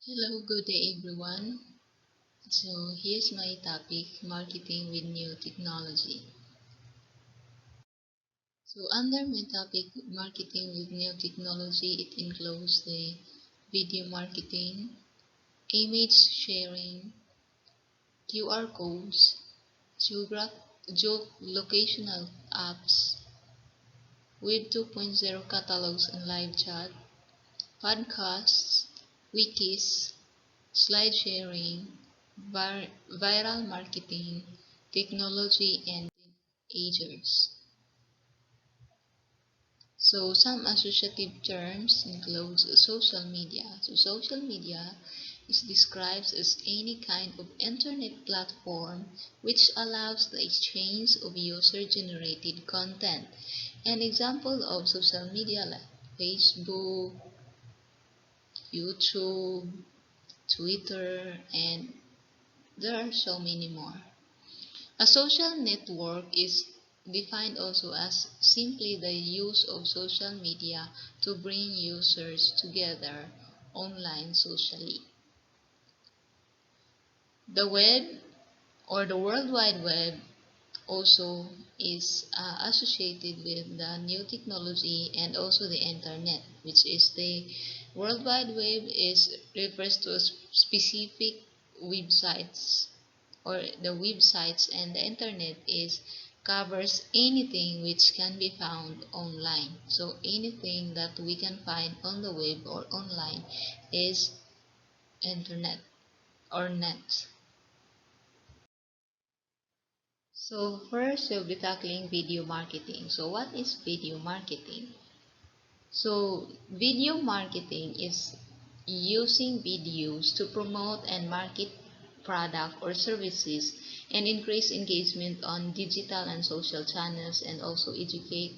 Hello, good day everyone. So here's my topic, marketing with new technology. So under my topic, marketing with new technology, it includes the video marketing, image sharing, QR codes, geolocational apps, Web 2.0 catalogs and live chat, podcasts, wikis, slide sharing, viral marketing, technology, and agers. So some associative terms include social media. So social media is described as any kind of internet platform which allows the exchange of user-generated content. An example of social media like Facebook, YouTube, Twitter, and there are so many more. A social network is defined also as simply the use of social media to bring users together online socially. The web or the World Wide Web also is associated with the new technology and also the internet, which is the World Wide Web is refers to a specific websites or the websites, and the internet is covers anything which can be found online. So anything that we can find on the web or online is internet or net. So first we'll be tackling video marketing. So what is video marketing? So video marketing is using videos to promote and market product or services and increase engagement on digital and social channels, and also educate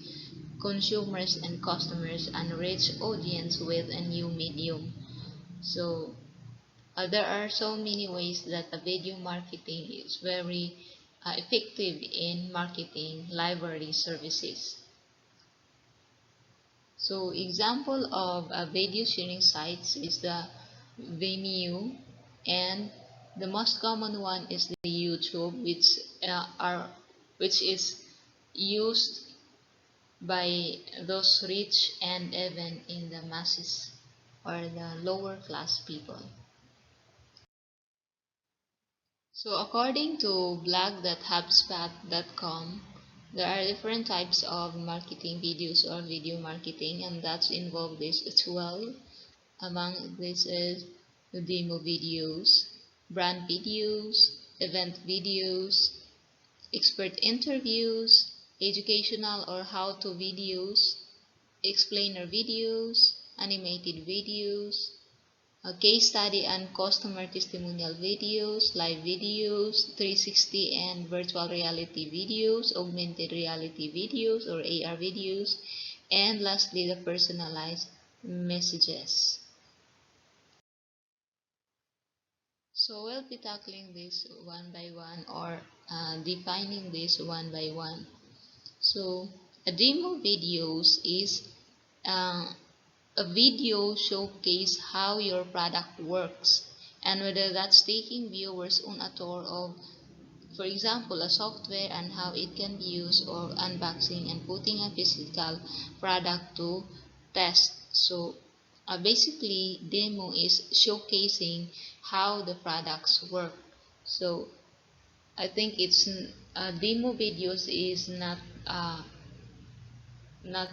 consumers and customers and reach audience with a new medium. So there are so many ways that the video marketing is very effective in marketing library services. So example of a video sharing sites is the Vimeo, and the most common one is the YouTube, which is used by those rich and even in the masses or the lower class people. So according to blog.hubspot.com, there are different types of marketing videos or video marketing, and that's involved this as well. Among this is the demo videos, brand videos, event videos, expert interviews, educational or how-to videos, explainer videos, animated videos, a case study and customer testimonial videos, live videos, 360 and virtual reality videos, augmented reality videos or AR videos, and lastly the personalized messages. So we'll be tackling this one by one, or defining this one by one. So a demo videos is uh, a video showcase how your product works, and whether that's taking viewers on a tour of, for example, a software and how it can be used, or unboxing and putting a physical product to test. So basically demo is showcasing how the products work. So I think it's demo videos is not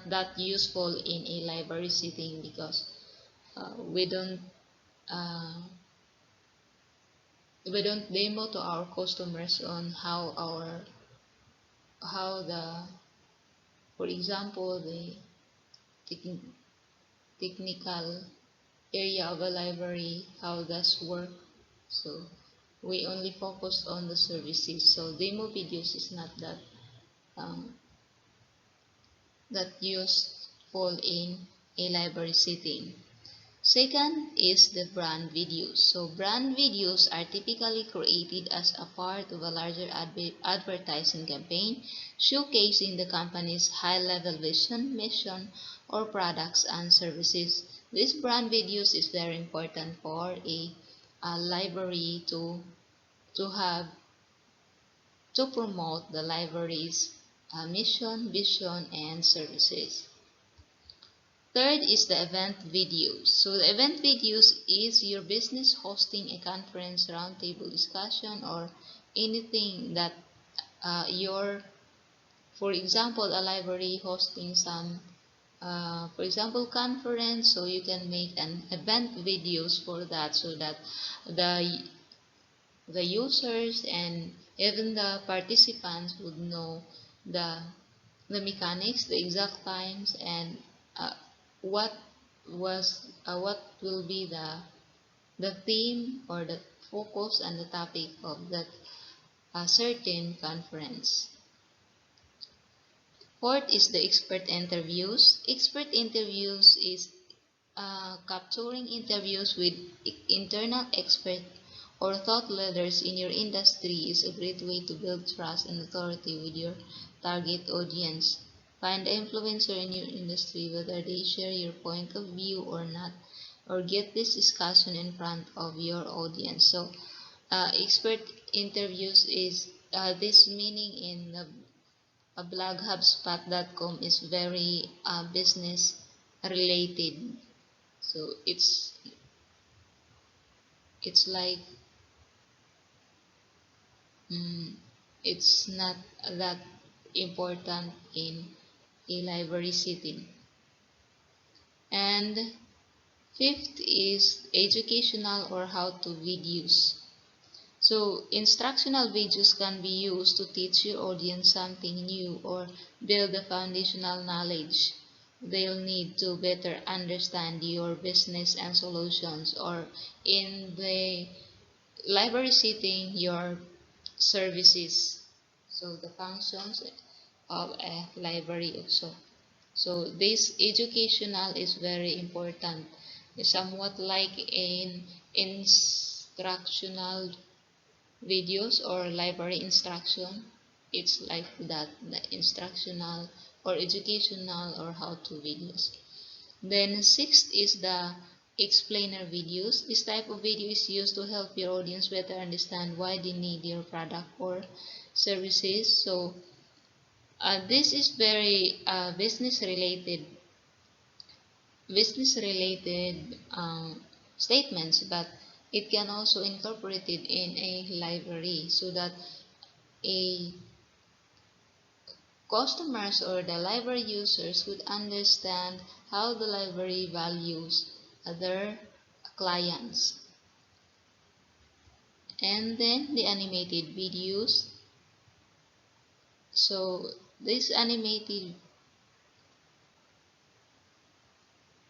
that useful in a library setting, because we don't uh, we don't demo to our customers on how the, for example, the techn technical area of a library, how does work. So we only focus on the services. So demo videos is not um, that useful in a library setting. Second is the brand videos. So brand videos are typically created as a part of a larger advertising campaign, showcasing the company's high-level vision, mission, or products and services. This brand videos is very important for a library to have to promote the library's mission, vision, and services. Third is the event videos. So the event videos is your business hosting a conference, roundtable discussion, or anything that for example, a library hosting some, for example, conference. So you can make an event videos for that, so that the the users and even the participants would know the the mechanics, the exact times, and uh, what what will be the theme or the focus and the topic of that certain conference. Fourth is the expert interviews. Expert interviews is capturing interviews with internal experts or thought leaders in your industry is a great way to build trust and authority with your target audience. Find the influencer in your industry, whether they share your point of view or not, or get this discussion in front of your audience. So, expert interviews is this meaning in the blog hubspot.com is very business related. So it's like mm, it's not that important in a library setting. And fifth is educational or how-to videos. So instructional videos can be used to teach your audience something new or build the foundational knowledge they'll need to better understand your business and solutions, or in the library setting, your services. So the functions of a library also. So this educational is very important. It's somewhat like an instructional videos or library instruction. It's like that, the instructional or educational or how-to videos. Then sixth is the explainer videos. This type of video is used to help your audience better understand why they need your product or services. So this is very business related statements, but it can also incorporate it in a library so that a customers or the library users would understand how the library values other clients. And then the animated videos. So these animated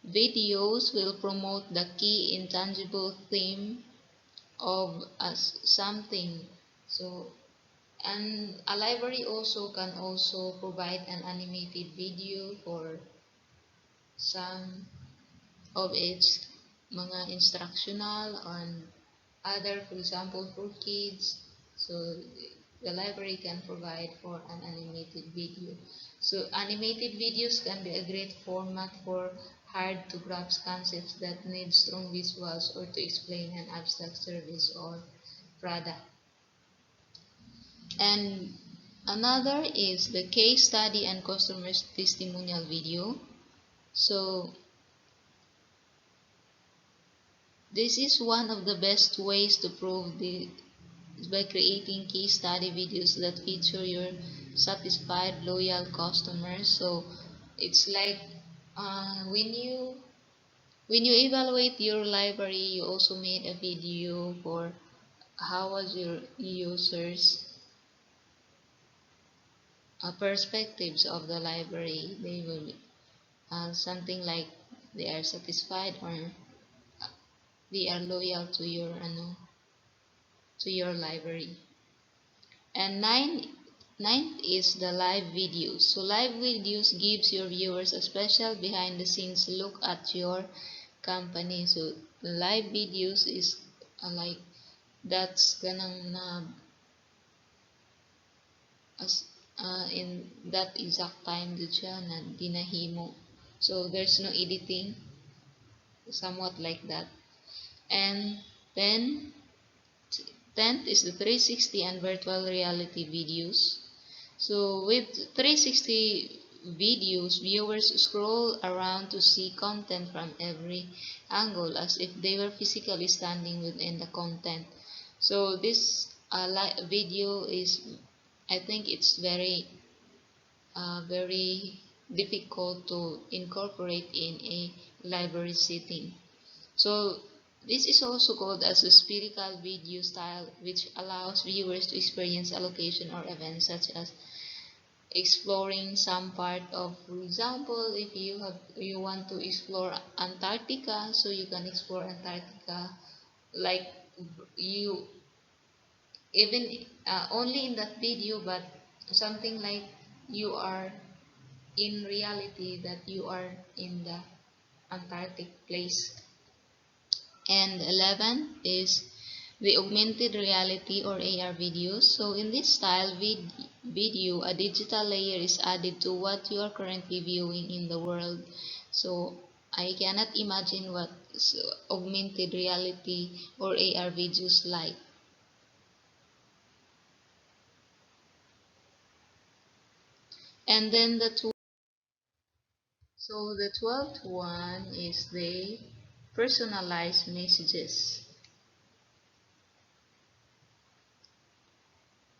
videos will promote the key intangible theme of something. So, and a library also can also provide an animated video for some of its mga instructional on other, for example, for kids. So the library can provide for an animated video. So animated videos can be a great format for hard to grasp concepts that need strong visuals or to explain an abstract service or product. And another is the case study and customer testimonial video. So this is one of the best ways to prove by creating case study videos that feature your satisfied loyal customers. So it's like when you evaluate your library, you also made a video for how was your users perspectives of the library. They will be something like they are satisfied or they are loyal to your library. And ninth is the live videos. So live videos gives your viewers a special behind the scenes look at your company. So the live videos is like that's ganang na as in that exact time did siya na dinahimo. So there's no editing. somewhat like that. And then 10th is the 360 and virtual reality videos. So with 360 videos, viewers scroll around to see content from every angle as if they were physically standing within the content. So this video is, I think it's very difficult to incorporate in a library setting. So this is also called as a spherical video style, which allows viewers to experience a location or event such as exploring some part of, for example, if you want to explore Antarctica, so you can explore Antarctica like you even only in that video, but something like you are in reality that you are in the Antarctic place. And 11 is the augmented reality or AR videos. So in this style video, a digital layer is added to what you are currently viewing in the world. So I cannot imagine what augmented reality or AR videos like. And then the 12th one is the personalized messages.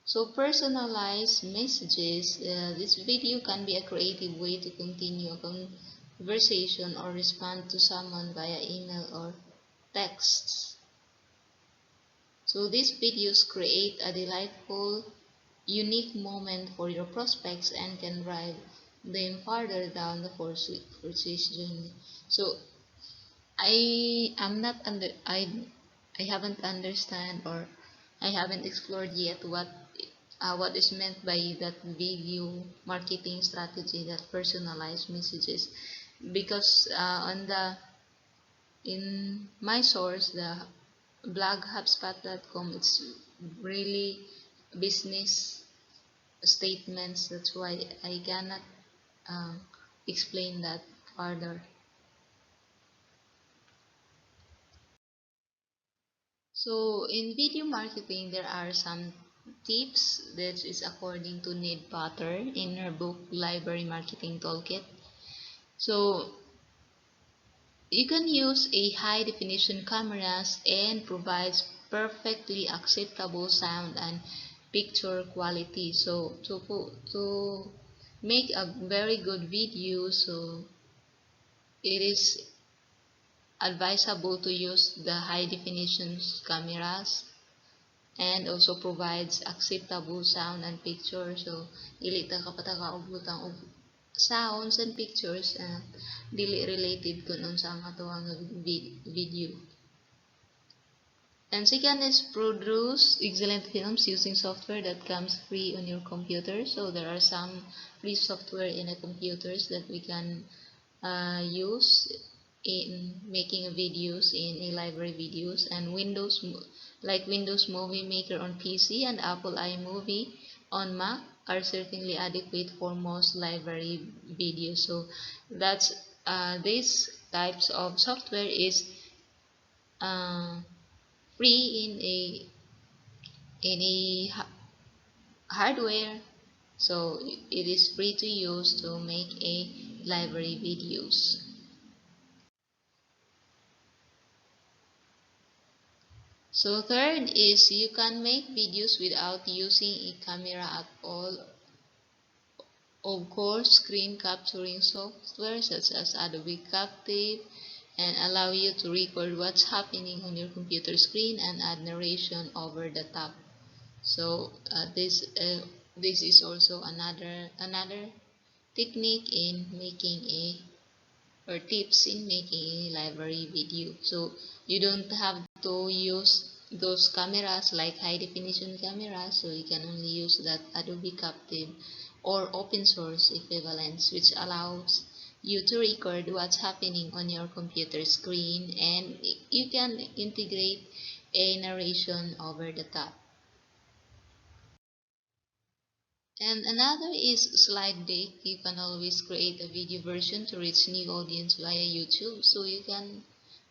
So personalized messages, this video can be a creative way to continue a conversation or respond to someone via email or text. So these videos create a delightful, unique moment for your prospects and can drive them farther down the purchase journey. So I am not under I haven't understand, or I haven't explored yet what is meant by that video marketing strategy, that personalized messages, because on the in my source, the blog hubspot.com, it's really business statements. That's why I cannot uh, explain that further. So in video marketing, there are some tips that is according to Ned Potter in her book Library Marketing Toolkit. So you can use a high definition cameras and provides perfectly acceptable sound and picture quality. So to make a very good video, so it is advisable to use the high definition cameras, and also provides acceptable sound and pictures. So dili ta kapatakaubutang og sounds and pictures dili related kun unsa ang atoang video. And second is produce excellent films using software that comes free on your computer. So there are some free software in the computers that we can use in making videos in a library videos, and like Windows Movie Maker on PC and Apple iMovie on Mac are certainly adequate for most library videos. So that's these types of software is uh, free in a hardware, so it is free to use to make a library videos. So third is you can make videos without using a camera at all. Of course, screen capturing software such as Adobe Captive and allow you to record what's happening on your computer screen and add narration over the top. So this is also another technique in making a, or tips in making a library video. So you don't have to use those cameras like high definition cameras, so you can only use that Adobe Captive or open source equivalents, which allows you to record what's happening on your computer screen, and you can integrate a narration over the top. And another is slide deck. You can always create a video version to reach new audience via YouTube. So you can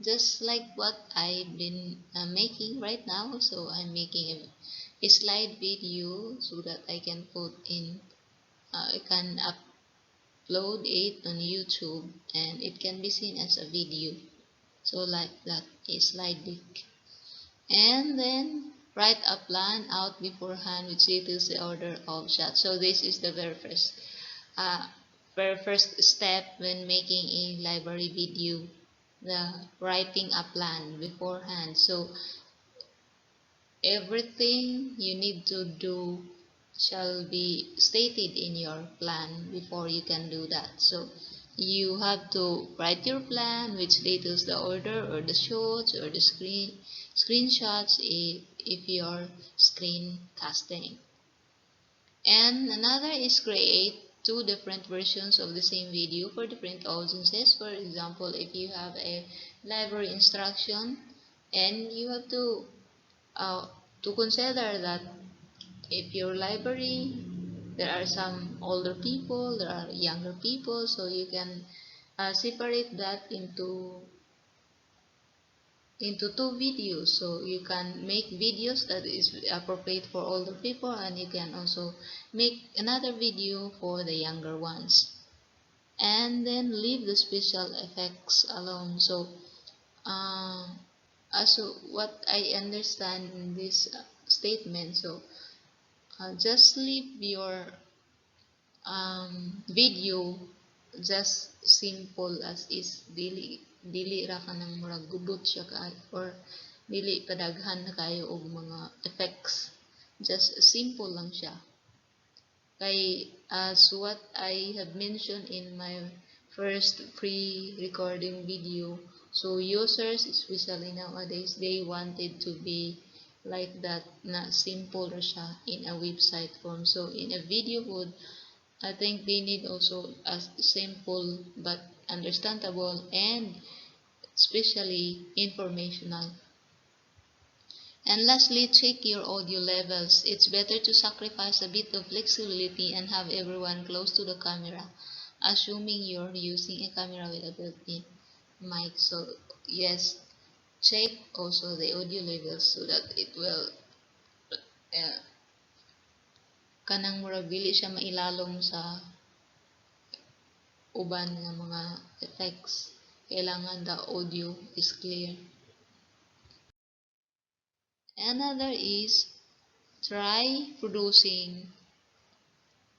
just like what I've been making right now. So I'm making a slide video so that I can put in, I can upload it on YouTube and it can be seen as a video. So like that, a slide deck. And then write a plan out beforehand which details the order of shots. So this is the uh, very first step when making a library video, the writing a plan beforehand. So everything you need to do shall be stated in your plan before you can do that. So you have to write your plan which details the order or the shots or the screenshots if you're screencasting. And another is create two different versions of the same video for different audiences. For example, if you have a library instruction and you have uh, to consider that if your library, there are some older people, there are younger people, so you can separate that into two videos. So you can make videos that is appropriate for older people, and you can also make another video for the younger ones, and then leave the special effects alone. So as what I understand in this statement, so just leave your video just simple as is, dili ra ka nang murag gubot siya ka or dili padaghan na kayo og mga effects, just simple lang siya kay as what I have mentioned in my first pre-recording video. So users, especially nowadays, they wanted to be like that, na simple ra siya in a website form. So in a video would, I think they need also a simple but understandable and especially informational. And lastly, check your audio levels. It's better to sacrifice a bit of flexibility and have everyone close to the camera, assuming you're using a camera with a built-in mic. So yes, check also the audio levels so that it will uh, kanang murag dili siya mailalom sa uban nga mga effects. Kailangan the audio is clear. Another is try producing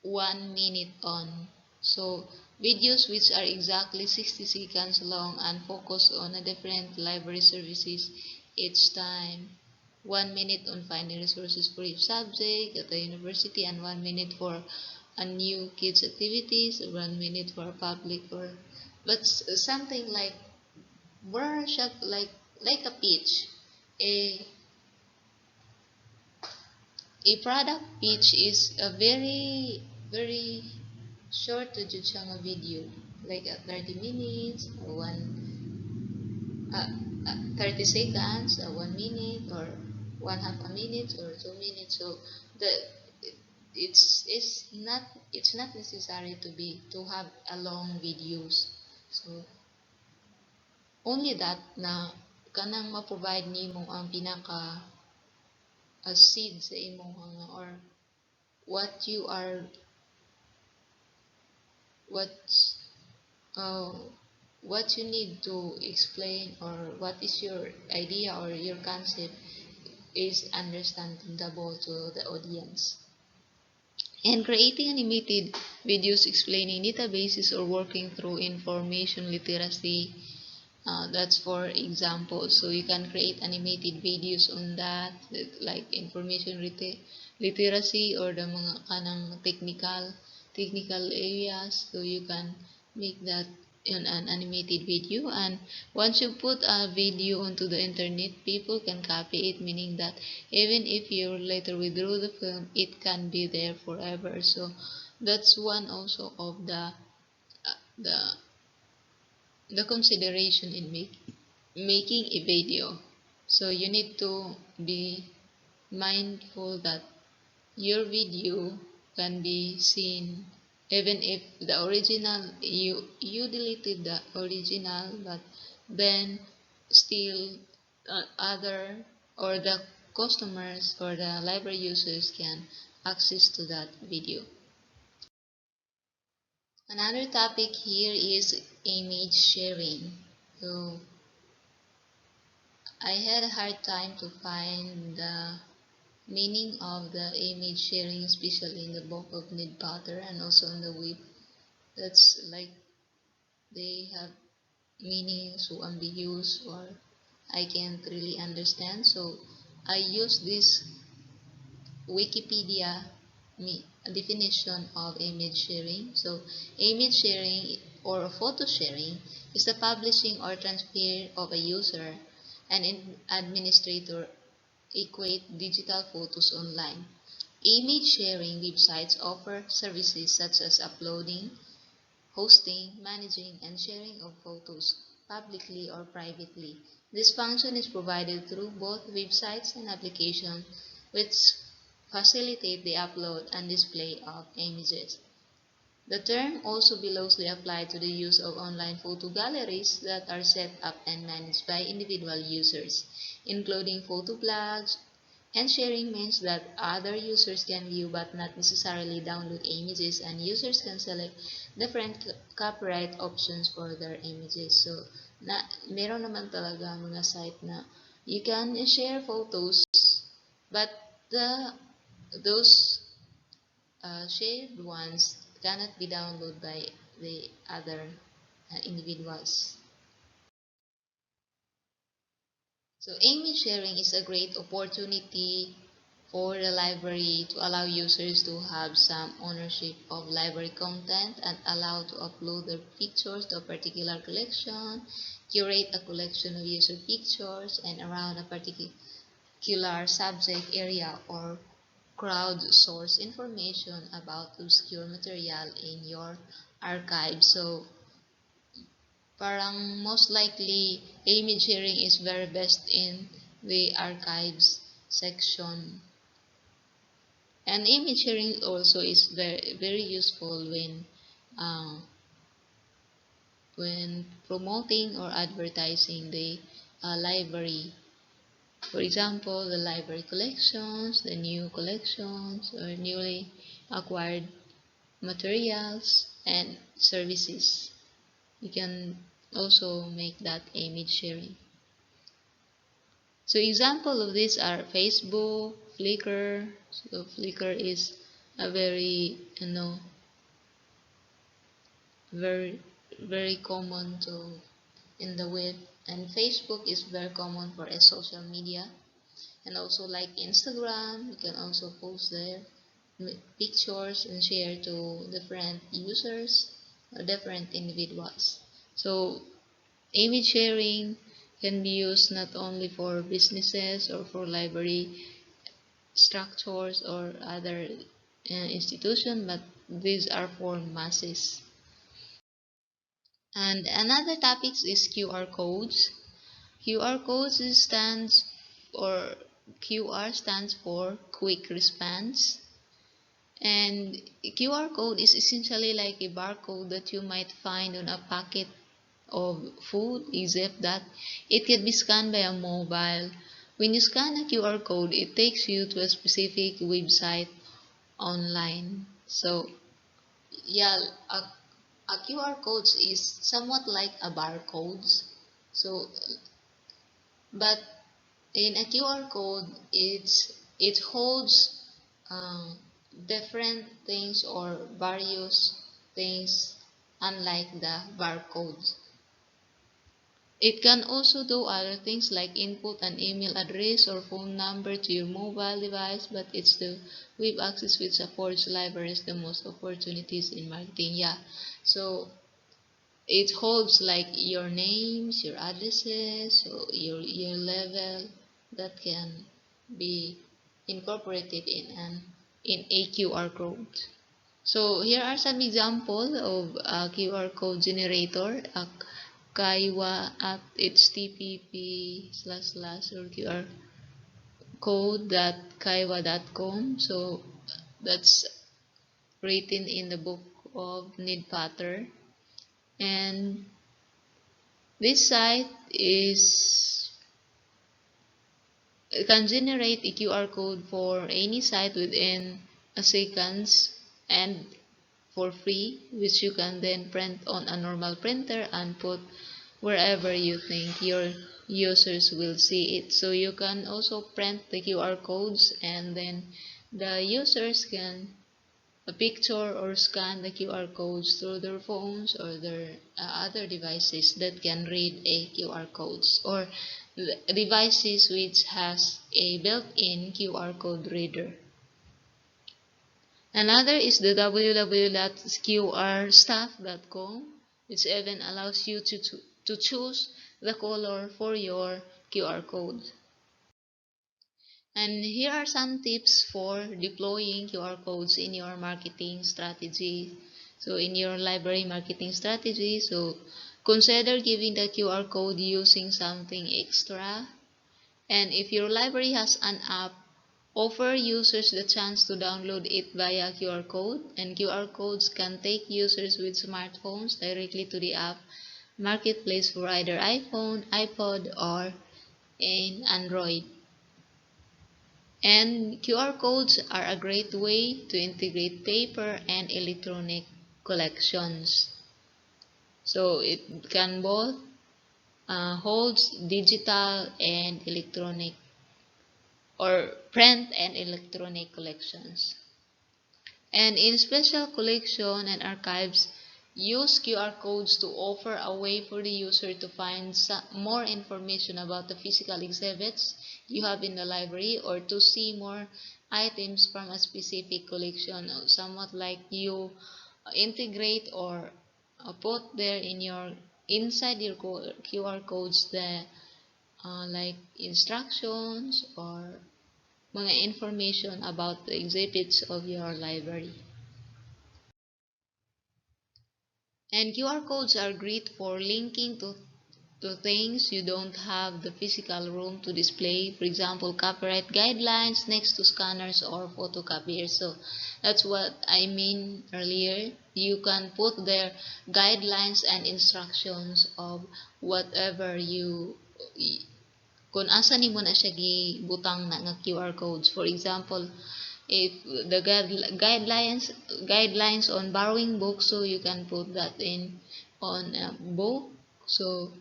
1 minute on. So videos which are exactly 60 seconds long and focus on a different library services each time. 1 minute on finding resources for each subject at the university, and 1 minute for a new kids activities, 1 minute for public or but something like workshop, like a pitch, a a product pitch is a very short to judge ang video, like 30 minutes or 30 seconds, 1 minute, or 1/2 a minute or 2 minutes. So the it's not necessary to have a long videos. So only that na kanang ma-provide nimo ang pinaka seed sa imong mga, or what you are what uh, what you need to explain, or what is your idea or your concept is understandable to the audience. And creating animated videos explaining databases or working through information literacy, that's for example. So you can create animated videos on that, like information literacy or the mga kanang technical areas. So you can make that in an animated video, and once you put a video onto the internet, people can copy it, meaning that even if you later withdraw the film, it can be there forever. So that's one also of the the consideration in making a video. So you need to be mindful that your video can be seen even if the original you deleted the original, but then still other or the customers or the library users can access to that video. Another topic here is image sharing. So I had a hard time to find the meaning of the image sharing, especially in the book of Ned Potter and also in the web. That's like they have meaning so ambiguous or I can't really understand. So I use this Wikipedia definition of image sharing. So image sharing or photo sharing is the publishing or transfer of a user and administrator equate digital photos online. Image sharing websites offer services such as uploading, hosting, managing, and sharing of photos, publicly or privately. This function is provided through both websites and applications, which facilitate the upload and display of images. The term also be loosely applied to the use of online photo galleries that are set up and managed by individual users, including photo blogs, and sharing means that other users can view but not necessarily download images, and users can select different copyright options for their images. So, meron naman talaga mga site na you can share photos, but those shared ones cannot be downloaded by the other individuals. So image sharing is a great opportunity for the library to allow users to have some ownership of library content and allow to upload their pictures to a particular collection, curate a collection of user pictures and around a particular subject area, or crowdsource information about obscure material in your archive. So parang most likely image sharing is very best in the archives section. And image sharing also is very useful when promoting or advertising the library. For example, the library collections, the new collections, or newly acquired materials and services. You can also make that image sharing. So example of these are Facebook, Flickr. So Flickr is a very very common to in the web, and Facebook is very common for a social media, and also like Instagram, you can also post there pictures and share to different users or different individuals. So image sharing can be used not only for businesses or for library structures or other institutions, but these are for masses. And another topic is QR codes. QR codes stands or QR stands for quick response. And QR code is essentially like a barcode that you might find on a packet of food, except that it can be scanned by a mobile. When you scan a QR code, it takes you to a specific website online. So, yeah, a QR code is somewhat like a barcode. So, but in a QR code, it holds um, different things or various things, unlike the barcode. It can also do other things like input an email address or phone number to your mobile device, but it's the web access which affords libraries the most opportunities in marketing. Yeah, so it holds like your names, your addresses, so your level that can be incorporated in a QR code. So here are some examples of a QR code generator. Kaiwa at http or QR code.kaiwa.com. So that's written in the book of Ned Potter. And This site can generate a QR code for any site within a seconds and for free, which you can then print on a normal printer and put wherever you think your users will see it. So you can also print the QR codes, and then the users can picture or scan the QR codes through their phones or their other devices that can read a QR codes, or devices which has a built-in QR code reader. Another is the www.qrstuff.com, which even allows you to choose the color for your QR code. And here are some tips for deploying QR codes in your marketing strategy. So in your library marketing strategy, so consider giving the QR code using something extra. And if your library has an app, offer users the chance to download it via QR code, and QR codes can take users with smartphones directly to the app marketplace for either iPhone, iPod, or in Android. And QR codes are a great way to integrate paper and electronic collections. So it can both holds digital and electronic, or print and electronic collections. And in special collection and archives, use QR codes to offer a way for the user to find more information about the physical exhibits you have in the library, or to see more items from a specific collection, somewhat like you integrate or put there in your inside your QR codes the like instructions or mga information about the exhibits of your library. And QR codes are great for linking to things you don't have the physical room to display. For example, copyright guidelines next to scanners or photocopiers. So that's what I mean earlier. You can put their guidelines and instructions of whatever you kung asa nimo na siya gibutang na nga QR codes. For example, if the guidelines on borrowing books, so you can put that in on a book, so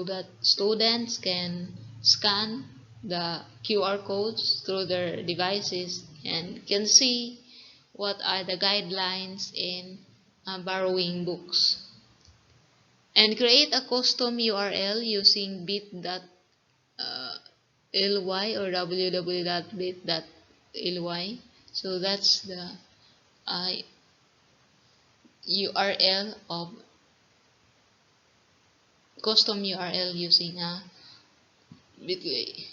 that students can scan the QR codes through their devices and can see what are the guidelines in borrowing books. And create a custom URL using bit.ly or www.bit.ly. So that's the URL of custom URL using a Bitway.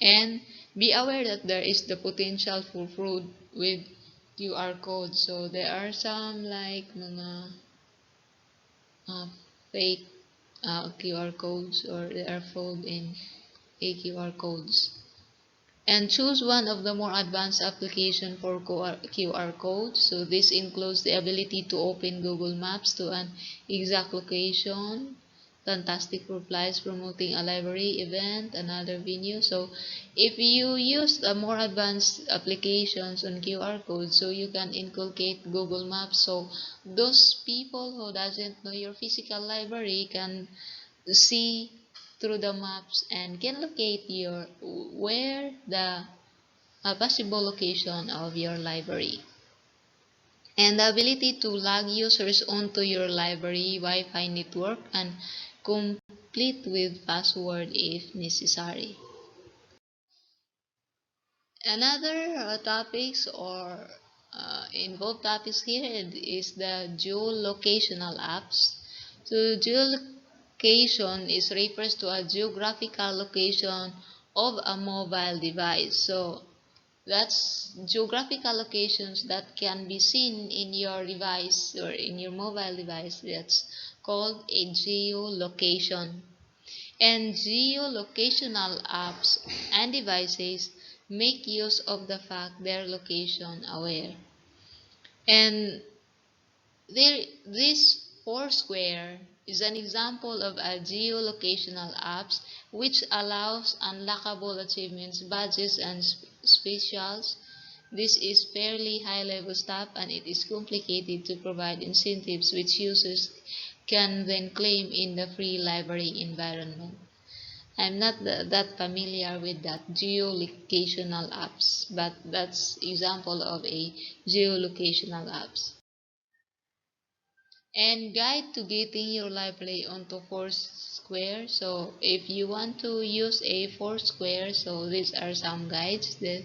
And be aware that there is the potential for fraud with QR codes. So there are some like mga fake QR codes, or there are fraud in QR codes. And choose one of the more advanced application for QR codes. So this includes the ability to open Google Maps to an exact location, fantastic replies promoting a library event, another venue. So if you use a more advanced applications on QR codes, so you can inculcate Google Maps, so those people who doesn't know your physical library can see through the maps and can locate where the possible location of your library. And the ability to log users onto your library Wi-Fi network and complete with password if necessary. Another topics or involved topics here is the geolocational apps. So geolocation is refers to a geographical location of a mobile device. So that's geographical locations that can be seen in your device or in your mobile device. That's called a geolocation. And geolocational apps and devices make use of the fact they're location aware. And this Foursquare is an example of a geolocational apps which allows unlockable achievements, badges, and specials. This is fairly high-level stuff, and it is complicated to provide incentives which users can then claim in the free library environment. I'm not that familiar with that geolocational apps, but that's example of a geolocational apps. And guide to getting your library onto Foursquare. So if you want to use a Foursquare, so these are some guides that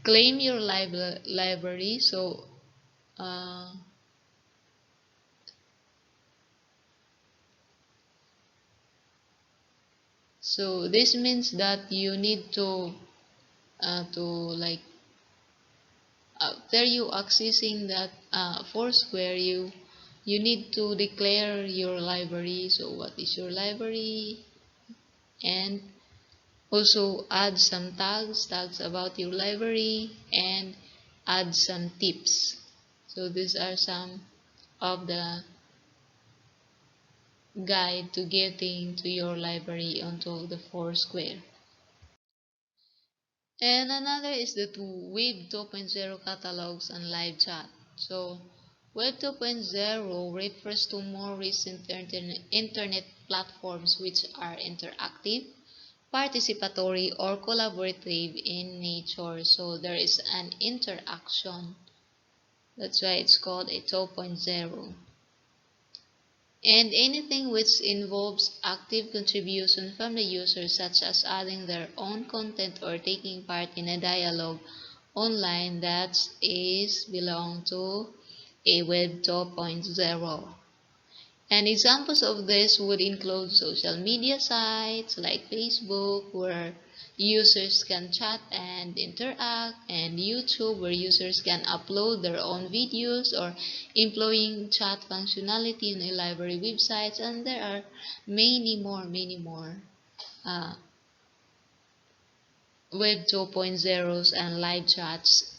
claim your library. Uh, so this means that you need to like after you accessing that Foursquare, you need to declare your library. So what is your library? And also add some tags about your library, and add some tips. So these are some of the guide to getting to your library onto the Foursquare. And another is the Web 2.0 catalogs and live chat. So Web 2.0 refers to more recent internet platforms which are interactive, participatory, or collaborative in nature. So there is an interaction. That's why it's called a 2.0. And anything which involves active contribution from the user, such as adding their own content or taking part in a dialogue online, that is belong to a Web 2.0. And examples of this would include social media sites like Facebook, where users can chat and interact, and YouTube, where users can upload their own videos, or employing chat functionality in a library websites, and there are many more uh, Web 2.0s and live chats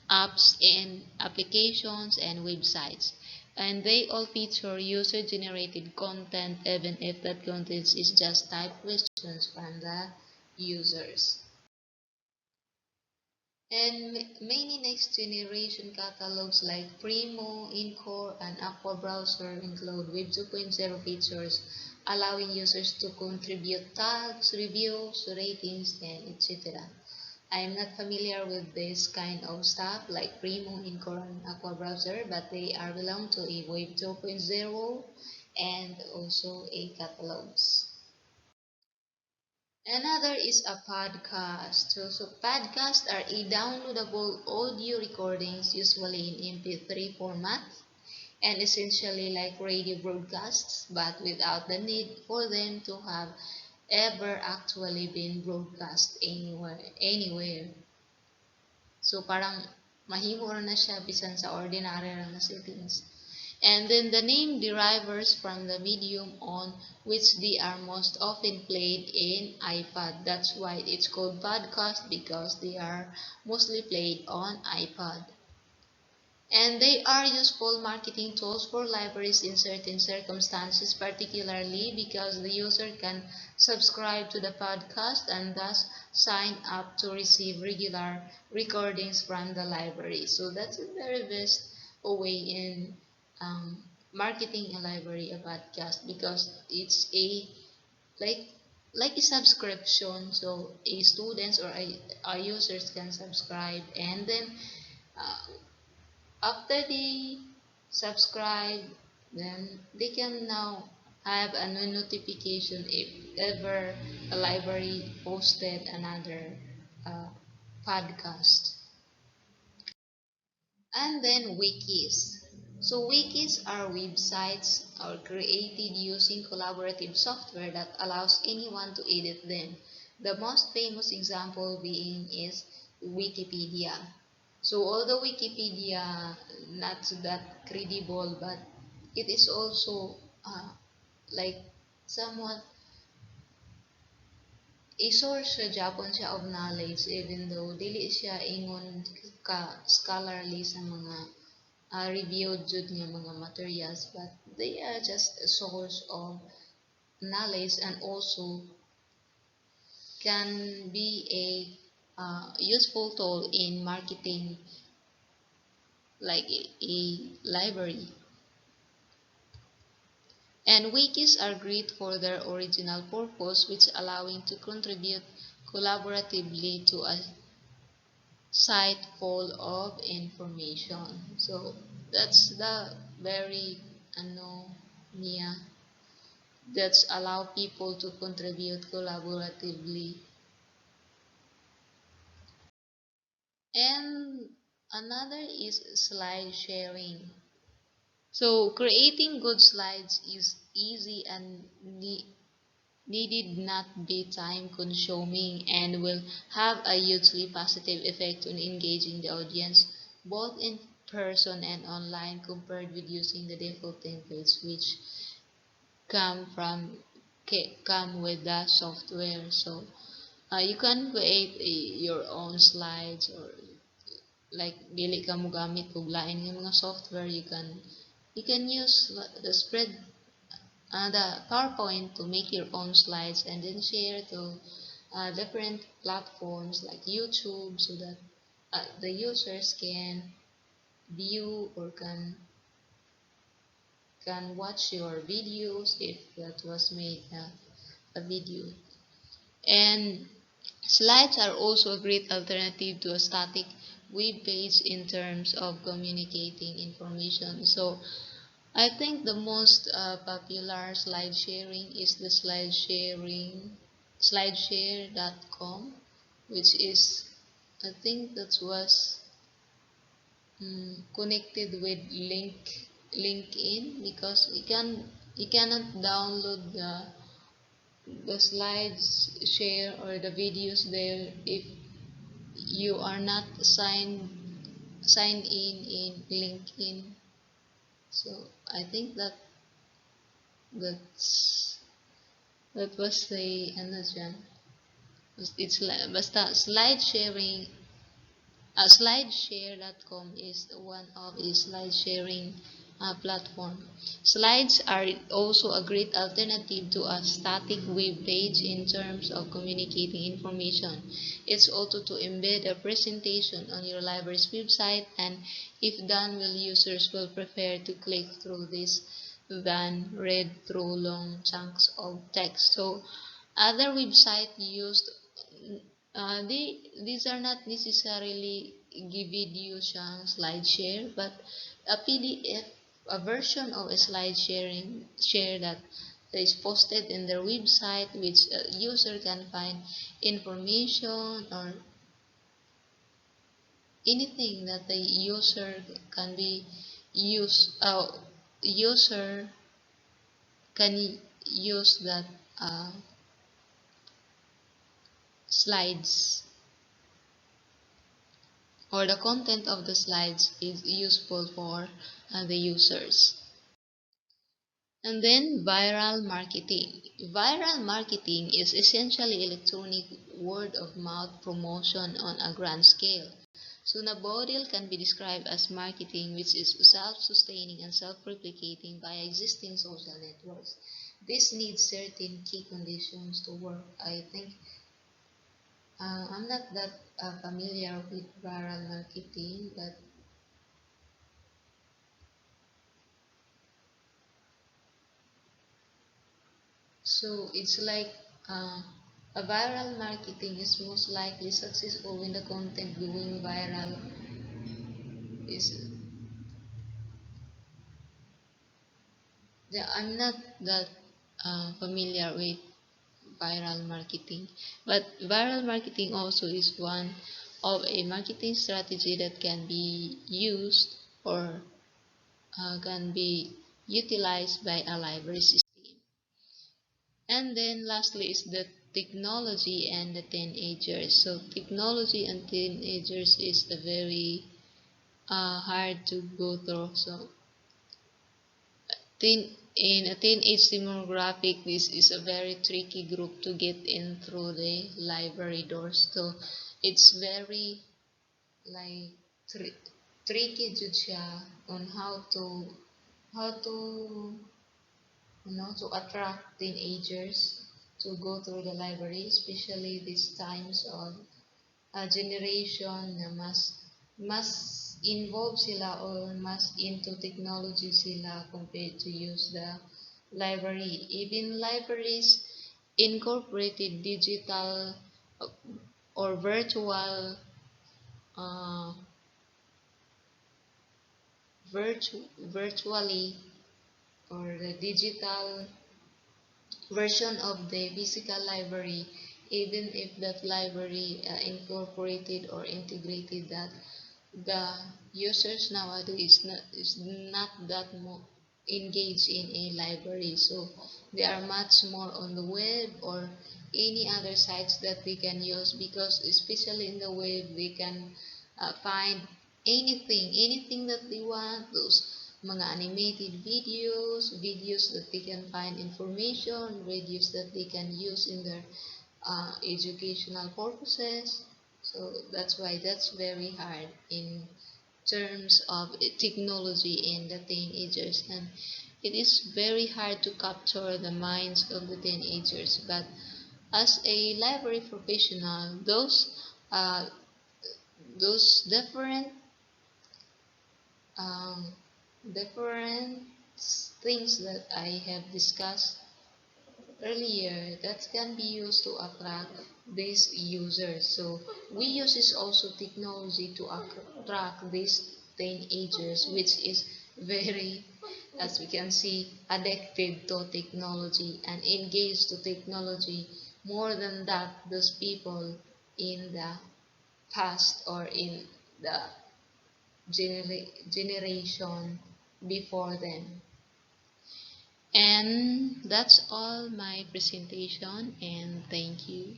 apps and applications and websites, and they all feature user generated content even if that content is just type questions from the users. And many next generation catalogs like Primo, Encore, and Aqua Browser include Web 2.0 features, allowing users to contribute tags, reviews, ratings, and etc. I'm not familiar with this kind of stuff like Primo, Encore, and Aqua Browser, but they are belong to a Web 2.0 and also a catalogs. Another is a podcast. So podcasts are a downloadable audio recordings, usually in MP3 format, and essentially like radio broadcasts, but without the need for them to have ever actually been broadcast anywhere. So parang mahimo na siya bisan sa ordinary na settings. And then the name derives from the medium on which they are most often played in iPad. That's why it's called podcast, because they are mostly played on iPad. And they are useful marketing tools for libraries in certain circumstances, particularly because the user can subscribe to the podcast and thus sign up to receive regular recordings from the library. So that's the very best way in marketing a library, a podcast, because it's a like like a subscription. So a students or a users can subscribe, and then uh, after they subscribe, then they can now have a notification if ever a library posted another uh, podcast. And then wikis. So wikis are websites are created using collaborative software that allows anyone to edit them. The most famous example being is Wikipedia. So although Wikipedia not that credible, but it is also like somewhat a source sa Japon siya of knowledge, even though dili siya ingon ka scholarly sa mga reviewed jud nga mga materials, but they are just a source of knowledge and also can be a useful tool in marketing, like a library. And wikis are great for their original purpose, which allowing to contribute collaboratively to a site full of information. So that's the very niya that's allow people to contribute collaboratively. And another is slide sharing. So creating good slides is easy and needed not be time consuming and will have a hugely positive effect on engaging the audience both in person and online compared with using the default templates which come from come with the software. So you can create your own slides, or like dili ka mo gamit og lain nga mga software, you can use the spread the PowerPoint to make your own slides and then share to different platforms like YouTube, so that the users can view or can watch your videos if that was made a video. And slides are also a great alternative to a static web page in terms of communicating information. So I think the most popular slide sharing is the slideshare.com, which is, I think that was connected with LinkedIn, because you cannot download the slides share or the videos there if you are not signed in LinkedIn. So I think that's that was the ano dyan. It's like basta slide sharing. Slideshare.com is one of a slide sharing platform. Slides are also a great alternative to a static web page in terms of communicating information. It's also to embed a presentation on your library's website, and if done well, users will prefer to click through this than read through long chunks of text. So other websites used these are not necessarily give video siyang slide share, but a PDF, a version of a slide share that is posted in their website, which a user can find information or anything that the user can be use user can use that uh, slides, or the content of the slides is useful for the users. And then viral marketing. Viral marketing is essentially electronic word of mouth promotion on a grand scale. So the model can be described as marketing which is self-sustaining and self-replicating via existing social networks. This needs certain key conditions to work. I think I'm not that familiar with viral marketing, but so it's like a viral marketing is most likely successful when the content going viral is. Yeah, I'm not that familiar with viral marketing, but viral marketing also is one of a marketing strategy that can be used or can be utilized by a library system. And then lastly is the technology and the teenagers. So technology and teenagers is a very hard to go through. So in a teenage demographic, this is a very tricky group to get in through the library doors. So it's very like tricky jud siya on how to to attract teenagers to go through the library, especially these times of a generation na mas involved sila or mas into technology sila compared to use the library. Even libraries incorporated digital or uh, virtually or the digital version of the physical library, even if that library incorporated or integrated that the users nowadays is not that more engaged in a library, so they are much more on the web or any other sites that they can use, because especially in the web they can find anything that they want, those mga animated videos that they can find information, videos that they can use in their educational purposes. So that's why that's very hard in terms of technology in the teenagers, and it is very hard to capture the minds of the teenagers. But as a library professional, uh, those um, different things that I have discussed earlier, that can be used to attract these users. So we use this also technology to attract these teenagers, which is very, as we can see, addicted to technology and engaged to technology more than that those people in the past or in the generation before them. And that's all my presentation, and thank you.